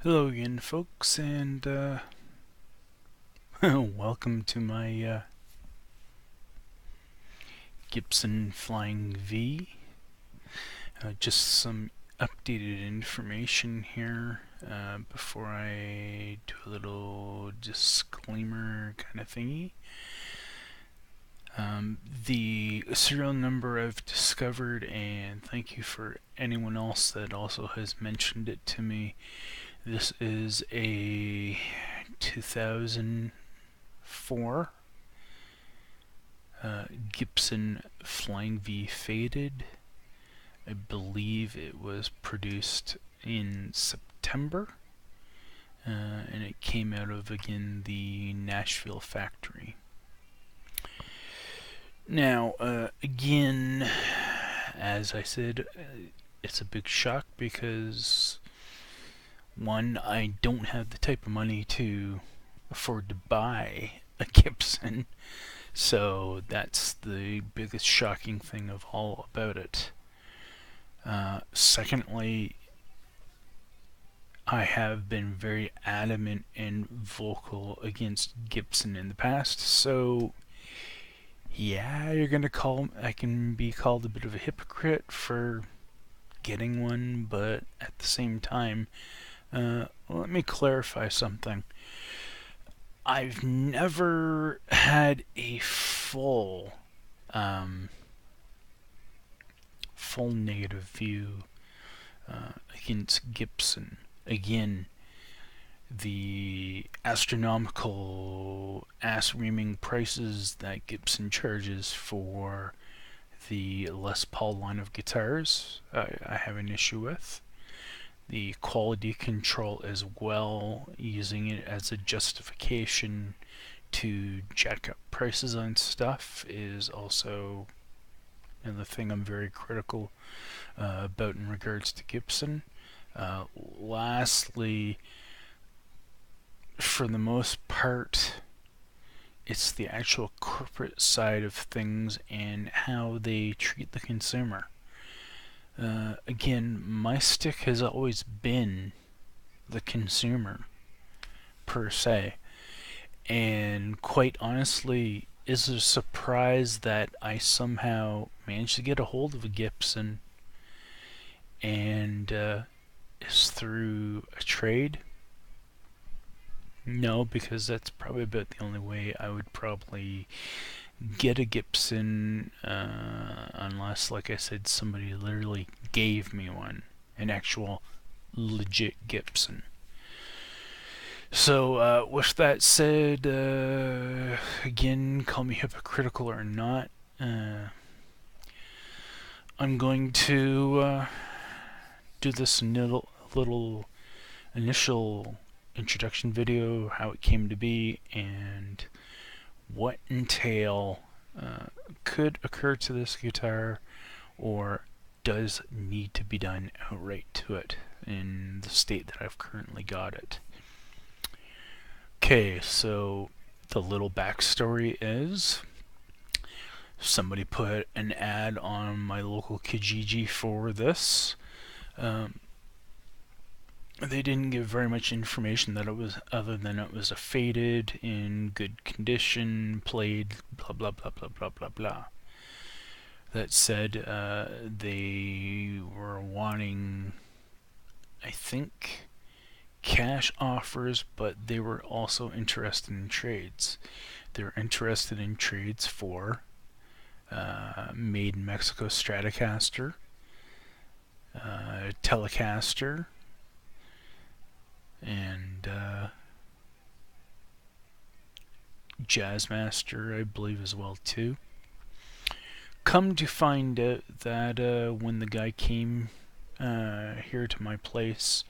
Hello again, folks, and welcome to my Gibson Flying V. Just some updated information here before I do a little disclaimer kind of thingy. The serial number I've discovered, and thank you for anyone else that also has mentioned it to me. This is a 2004 Gibson Flying V Faded. I believe it was produced in September, and it came out of, again, the Nashville factory. Now, again, as I said, it's a big shock because, one, I don't have the type of money to afford to buy a Gibson, so that's the biggest shocking thing of all about it. Secondly, I have been very adamant and vocal against Gibson in the past, so yeah, I can be called a bit of a hypocrite for getting one, but at the same time, let me clarify something. I've never had a full negative view against Gibson. Again, the astronomical ass-reaming prices that Gibson charges for the Les Paul line of guitars, I have an issue with. The quality control as well, using it as a justification to jack up prices on stuff, is also another thing I'm very critical about in regards to Gibson. Lastly, for the most part, it's the actual corporate side of things and how they treat the consumer. Again, my stick has always been the consumer, per se. And quite honestly, is it a surprise that I somehow managed to get a hold of a Gibson and is through a trade? No, because that's probably about the only way I would probably get a Gibson, unless, like I said, somebody literally gave me one, an actual legit Gibson. So, with that said, again, call me hypocritical or not, I'm going to do this little initial introduction video, how it came to be, and what entail could occur to this guitar or does need to be done outright to it in the state that I've currently got it. Okay, so the little backstory is somebody put an ad on my local Kijiji for this. They didn't give very much information that it was, other than it was a faded, in good condition, played, blah blah blah blah blah blah blah. That said, they were wanting, I think, cash offers, but they were also interested in trades. They were interested in trades for made in Mexico Stratocaster, Telecaster, and Jazzmaster, I believe, as well too. Come to find out that when the guy came here to my place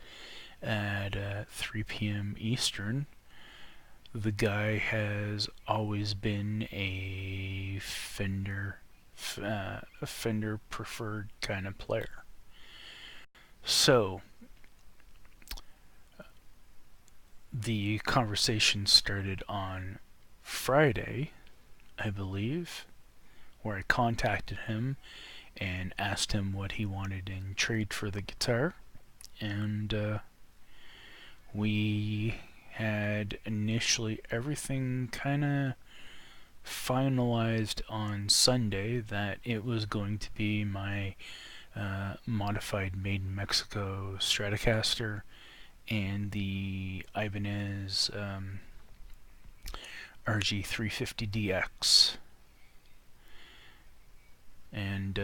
at 3 p.m. Eastern, the guy has always been a Fender preferred kind of player. So the conversation started on Friday, I believe, where I contacted him and asked him what he wanted in trade for the guitar, and We had initially everything kind of finalized on Sunday that it was going to be my modified Made in Mexico Stratocaster and the Ibanez RG350DX. And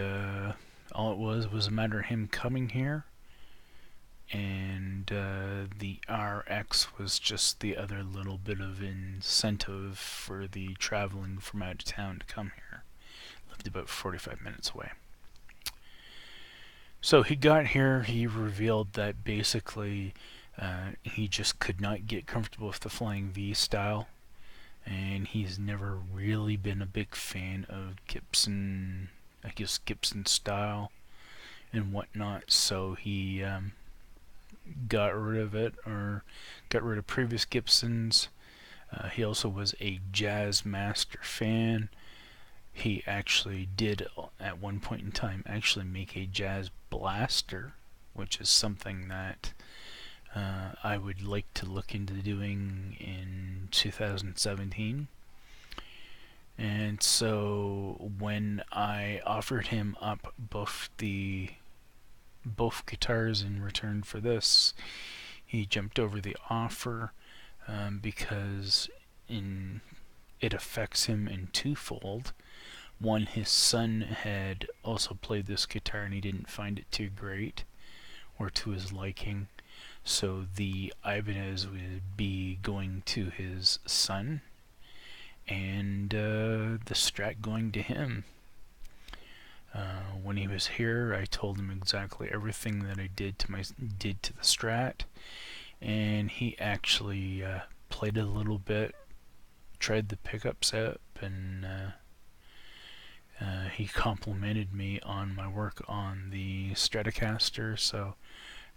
all it was a matter of him coming here, and the RX was just the other little bit of incentive for the traveling from out of town to come here. Lived about 45 minutes away. So he got here, he revealed that basically he just could not get comfortable with the Flying V style, and he's never really been a big fan of Gibson, I guess Gibson style and whatnot, so he got rid of it, or got rid of previous Gibsons. He also was a Jazz Master fan. He actually did, at one point in time, actually make a Jazz Blaster, which is something that I would like to look into doing in 2017. And so when I offered him up both guitars in return for this, he jumped over the offer because it affects him in twofold. One, his son had also played this guitar and he didn't find it too great or to his liking, so the Ibanez would be going to his son, and the Strat going to him. When he was here, I told him exactly everything that I did to the Strat, and he actually played a little bit, tried the pickups up, and he complimented me on my work on the Stratocaster, so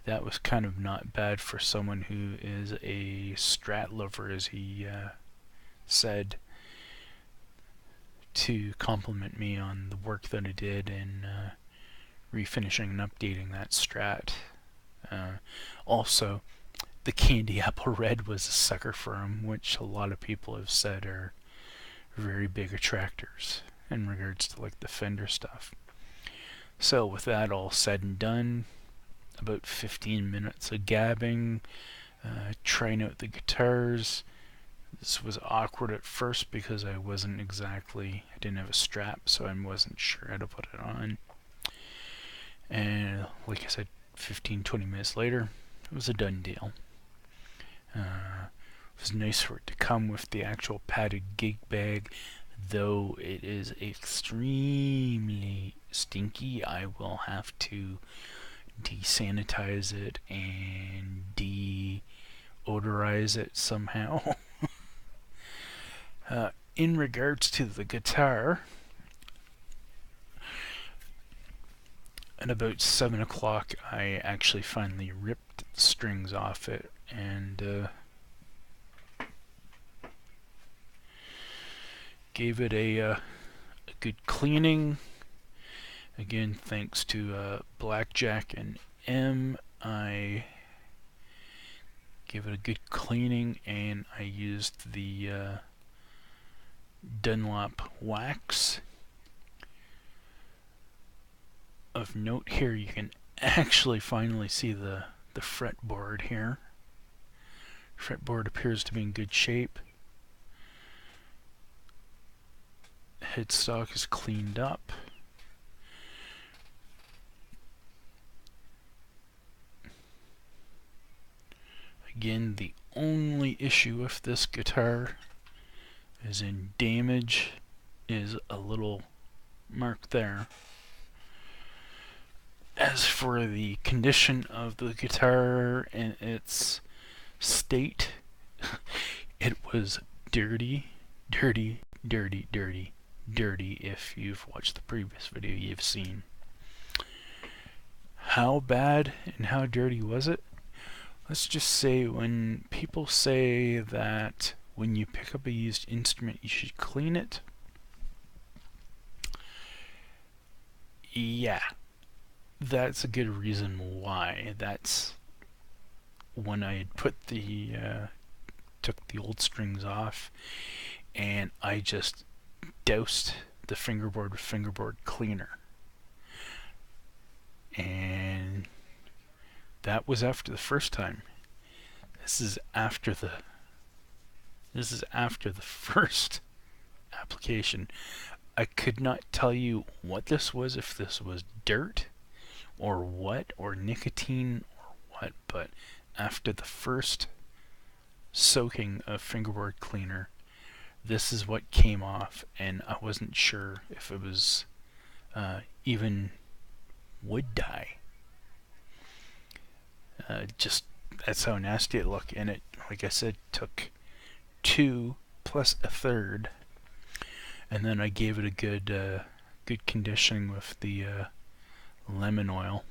that was kind of not bad for someone who is a Strat lover, as he said, to compliment me on the work that I did in refinishing and updating that Strat. Also, the Candy Apple Red was a sucker for him, which a lot of people have said are very big attractors in regards to like the Fender stuff. So with that all said and done, about 15 minutes of gabbing, trying out the guitars. This was awkward at first because I didn't have a strap, so I wasn't sure how to put it on. And like I said, 15-20 minutes later, it was a done deal. It was nice for it to come with the actual padded gig bag, though it is extremely stinky. I will have to desanitize it and deodorize it somehow. In regards to the guitar, at about 7 o'clock I actually finally ripped the strings off it and gave it a good cleaning. Again, thanks to Blackjack and M, I gave it a good cleaning, and I used the Dunlop wax. Of note here, you can actually finally see the fretboard here. Fretboard appears to be in good shape. Headstock is cleaned up. Again, the only issue with this guitar is in damage is a little mark there. As for the condition of the guitar and its state, it was dirty. If you've watched the previous video, you've seen. How bad and how dirty was it? Let's just say, when people say that when you pick up a used instrument you should clean it, yeah, that's a good reason why. That's when I had put the took the old strings off, and I just doused the fingerboard with fingerboard cleaner. And that was after the first time. This is after the first application. I could not tell you what this was, if this was dirt or what, or nicotine or what, but after the first soaking of fingerboard cleaner, this is what came off, and I wasn't sure if it was even wood dye. Just that's how nasty it looked, and it, like I said, took 2 plus a third, and then I gave it a good conditioning with the lemon oil.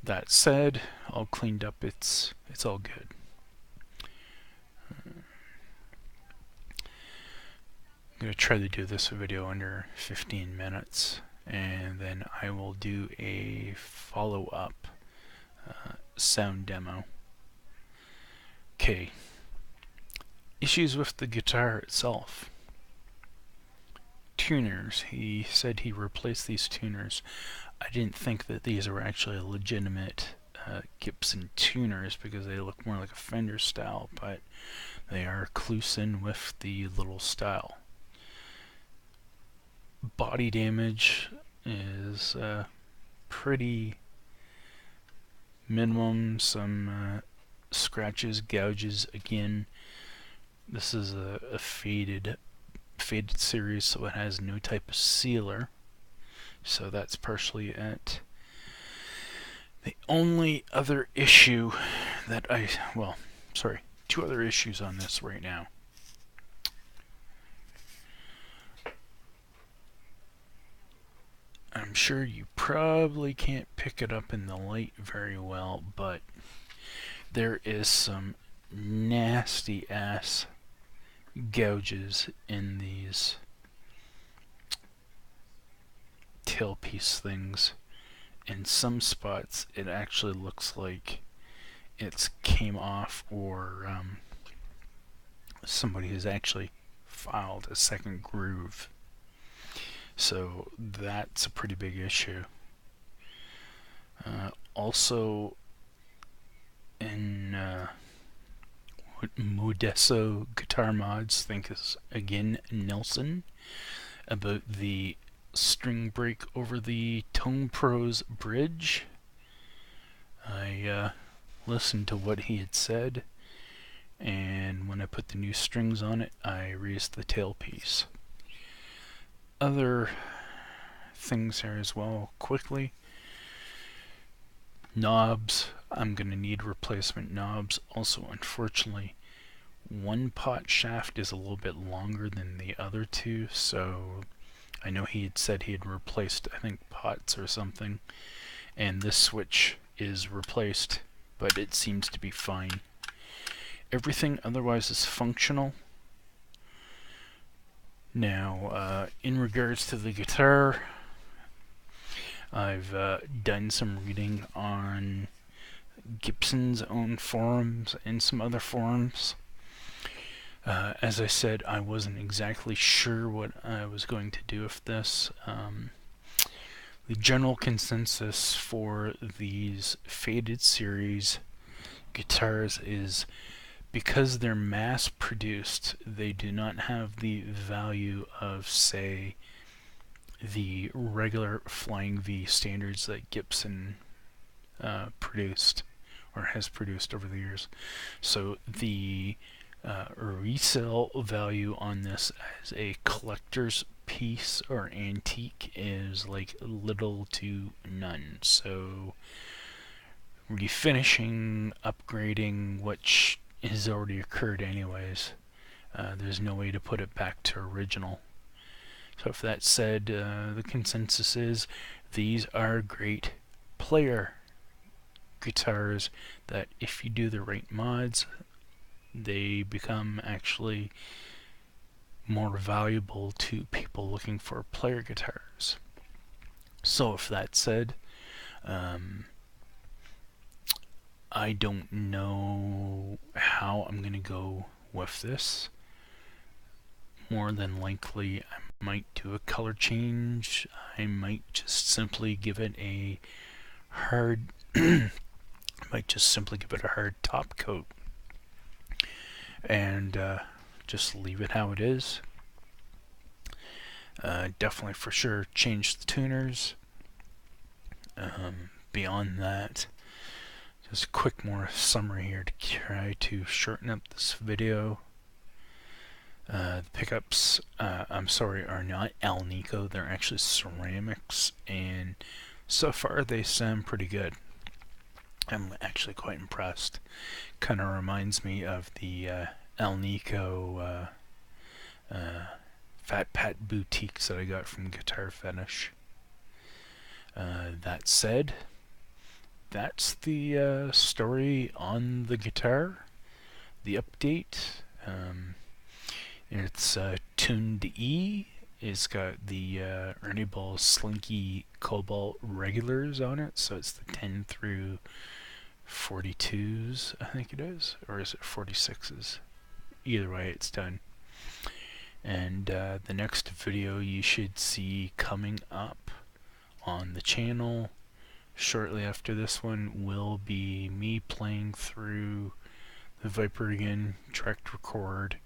That said, all cleaned up. It's all good. I'm gonna try to do this video under 15 minutes, and then I will do a follow-up sound demo. Okay. Issues with the guitar itself. Tuners. He said he replaced these tuners. I didn't think that these were actually legitimate Gibson tuners because they look more like a Fender style, but they are Clusin with the little style. Body damage is pretty minimum. Some scratches, gouges. Again, this is a faded series, so it has no type of sealer, so that's partially it. The only other issue that two other issues on this right now. I'm sure you probably can't pick it up in the light very well, but there is some nasty ass gouges in these tailpiece things. In some spots it actually looks like it's came off, or somebody has actually filed a second groove. So that's a pretty big issue. Also, in what Modesto Guitar Mods think is again Nelson about the string break over the Tone Pros bridge. I listened to what he had said, and when I put the new strings on it, I raised the tailpiece. Other things here as well, quickly. Knobs. I'm going to need replacement knobs. Also, unfortunately, one pot shaft is a little bit longer than the other two, so I know he had said he had replaced, I think, pots or something, and this switch is replaced, but it seems to be fine. Everything otherwise is functional. Now, in regards to the guitar, I've done some reading on Gibson's own forums and some other forums. As I said, I wasn't exactly sure what I was going to do with this. The general consensus for these faded series guitars is, because they're mass produced, they do not have the value of, say, the regular Flying V standards that Gibson produced or has produced over the years. So the resale value on this as a collector's piece or antique is like little to none. So refinishing, upgrading, which has already occurred anyways, there's no way to put it back to original. So if that said, the consensus is these are great player guitars that if you do the right mods, they become actually more valuable to people looking for player guitars. So if that said, I don't know how I'm gonna go with this. More than likely, I might do a color change. I might just simply give it a hard top coat and just leave it how it is. Definitely for sure change the tuners. Beyond that, just a quick more summary here to try to shorten up this video. The pickups, I'm sorry, are not Alnico. They're actually ceramics, and so far they sound pretty good. I'm actually quite impressed. Kind of reminds me of the Alnico Fat Pat boutiques that I got from Guitar Fetish. That said, that's the story on the guitar. The update. It's tuned to E. It's got the Ernie Ball Slinky Cobalt regulars on it, so it's the 10 through 42s, I think it is, or is it 46s? Either way, it's done. And the next video you should see coming up on the channel shortly after this one will be me playing through the Viper again, tracked record,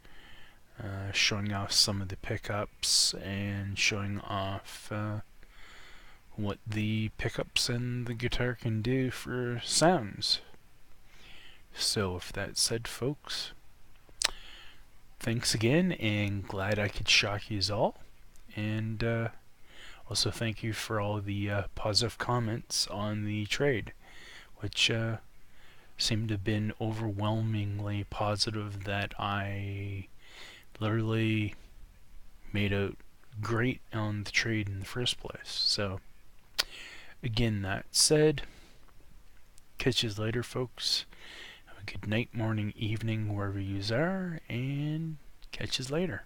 showing off some of the pickups and showing off what the pickups and the guitar can do for sounds. So with that said, folks, thanks again, and glad I could shock you all. And also thank you for all the positive comments on the trade, which seemed to have been overwhelmingly positive, that I literally made out great on the trade in the first place. So again, that said, catch you later, folks. Have a good night, morning, evening, wherever you are, and catch you later.